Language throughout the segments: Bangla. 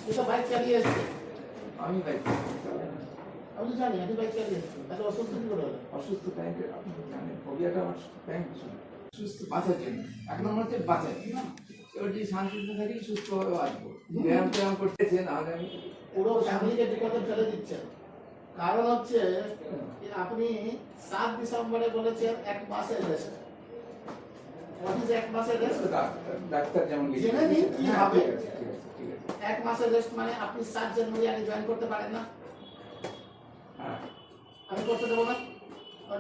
তো বাইক চালিয়ে এসছে। আমি বাইক আমি তো জানি, আমি বাইক চালিয়ে এসছি। তাহলে অসুস্থ কি করে হলো? অসুস্থ প্যান্টের আপনি জানেন ফোবিয়াটা আমার প্যান্ট ছিল সুস্থ বাঁচার জন্য। এক নম্বর হচ্ছে বাঁচার না এবার যদি শান্তিতে থাকি সুস্থভাবে বাঁচবো। ব্যায়াম ট্যায়াম করতেছে নাহলে আমি পুরো ফ্যামিলিকে বিপদে ফেলে দিচ্ছেন। কারণ হচ্ছে আপনি 7 ডিসেম্বরে বলেছেন 1 মাসের রেস্ট। হোয়াট ইজ 1 মাসের রেস্ট? ডাক্তার যেমন জেনে নিন কি হবে। ঠিক আছে ঠিক আছে ঠিক আছে 1 মাসের রেস্ট মানে আপনি 7 জানুয়ারি আগে জয়েন করতে পারেন না। হ্যাঁ আমি করতে দেবো না।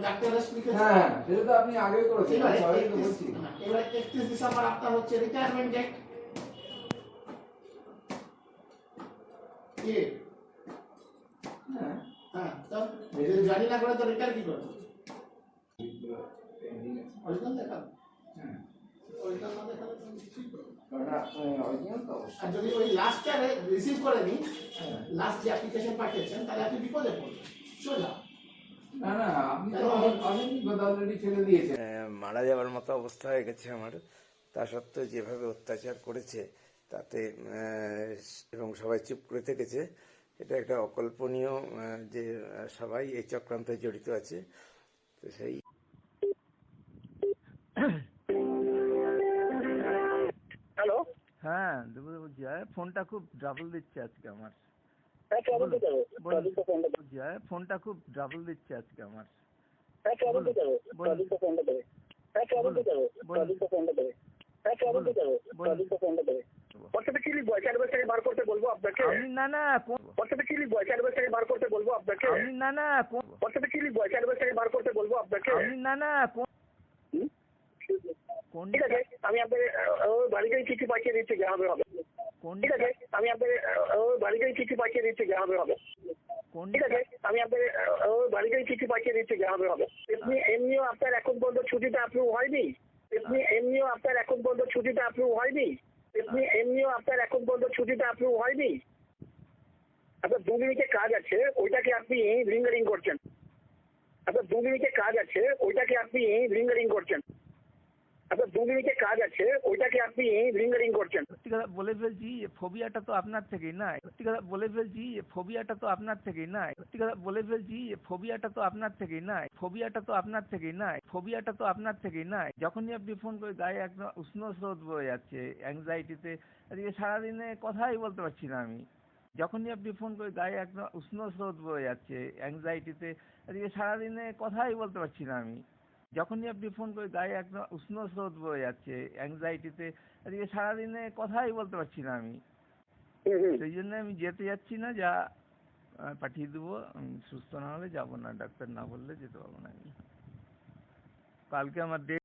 ডাক্তার রেস্ট লিখেছে। হ্যাঁ সেটা তো আপনি আগে করেছেন এবারে সবাই তো 31 বলছি এবারে 31 ডিসেম্বর আপনার হচ্ছে রিটায়ারমেন্ট ডেট। কি? হ্যাঁ হ্যাঁ, তো যদি জানি না করে তো রিটায়ার কি করবে? অরিজিনাল দেখান। হ্যাঁ অরিজিনাল না দেখালে তো কিছুই করবে না। কারণ অরিজিনাল তো অবশ্যই আর যদি ওই লাস্টটারে রিসিভ করে নি, লাস্ট যে অ্যাপ্লিকেশন পাঠিয়েছেন, তাহলে আপনি বিপদে পড়বেন সোজা। না না আপনি তো অনেক অলরেডি ফেলে দিয়েছেন। মারা যাওয়ার মতো অবস্থা হয়ে গেছে আমার। তা সত্ত্বেও যেভাবে অত্যাচার করেছে তাতে এবং সবাই চুপ করে থেকেছে, এটা একটা অকল্পনীয় যে সবাই এই চক্রান্তে জড়িত আছে। তো সেই হ্যালো, হ্যাঁ দেবুদা বলছি, ফোনটা খুব ডাবল দিচ্ছে আজকে আমার। হ্যাঁ ট্রাভেল তো যাবো, বলুন ট্রাভেল তো ফোনটা দেবে, বলছি, ফোনটা খুব ডাবল দিচ্ছে আজকে আমার। হ্যাঁ ট্রাভেল তো যাবো, বলুন। ট্রাভেল তো ফোনটা দেবে, হ্যাঁ ট্রাভেল তো যাবো, ট্রাভেল তো ফোনটা দেবে, হ্যাঁ ট্রাভেল তো যাবো, ট্রাভেল তো ফোনটা দেবে। হোয়াটসঅ্যাপে কি লিখবো? অ্যানিভার্সারি বার করতে বলবো আপনাকে? আমি না না হোয়াটসঅ্যাপে কি লিখবো? অ্যানিভার্সারি বার করতে বলবো আপনাকে? আমি না না হোয়াটসঅ্যাপে কি লিখবো? অ্যানিভার্সারি বার করতে বলবো আপনাকে? আমি না না হুম? কোন ঠিক আছে, আমি আপনাদের ওই বাড়িতেই চিঠি পাঠিয়ে দিচ্ছি, যা হবে হবে। কোন ঠিক আছে, আমি আপনাদের ওই বাড়িতেই চিঠি পাঠিয়ে দিচ্ছি, যা হবে হবে। কোন ঠিক আছে, আমি আপনাদের ওই বাড়িতেই চিঠি পাঠিয়ে দিচ্ছি, যা হবে হবে। এমনিও আপনার এখন পর্যন্ত ছুটিটা অ্যাপ্রুভ হয়নি। এমনিও আপনার এখন পর্যন্ত ছুটিটা অ্যাপ্রুভ হয়নি। এমনিও আপনার এখন পর্যন্ত ছুটিটা অ্যাপ্রুভ হয়নি। আপনার 2 মিনিটের কাজ আছে, ওইটাকে আপনি লিঙ্গারিং করছেন। আপনার 2 মিনিটের কাজ আছে, ওইটাকে আপনি লিঙ্গারিং করছেন। আপনার 2 মিনিটের কাজ আছে, ওইটাকে আপনি লিঙ্গারিং করছেন। সত্যি কথা বলে ফেলছি, ফোবিয়াটা তো আপনার থেকেই না। সত্যি কথা বলে ফেলছি, ফোবিয়াটা তো আপনার থেকেই না। সত্যি কথা বলে ফেলছি, ফোবিয়াটা তো আপনার থেকেই না। ফোবিয়াটা তো আপনার থেকেই না। ফোবিয়াটা তো আপনার থেকেই না। যখনই আপনি ফোন করে গায়ে একদম উষ্ণ স্রোত বয়ে যাচ্ছে অ্যাংজাইটিতে, আজকে সারাদিনে কথাই বলতে পারছি না আমি। যখনই আপনি ফোন করে গায়ে একদম উষ্ণ স্রোত বয়ে যাচ্ছে অ্যাংজাইটিতে, আজকে সারাদিনে কথাই বলতে পারছি না আমি। যখনই আপনি ফোন করে গায়ে একদম উষ্ণ স্রোত বয়ে যাচ্ছে অ্যাংজাইটিতে, আজকে সারাদিনে কথাই বলতে পারছি না আমি। সেই জন্য আমি যেতে যাচ্ছি না, যা পাঠিয়ে দেবো। সুস্থ না হলে যাবো না, ডাক্তার না বললে যেতে পারবো না আমি। কালকে আমার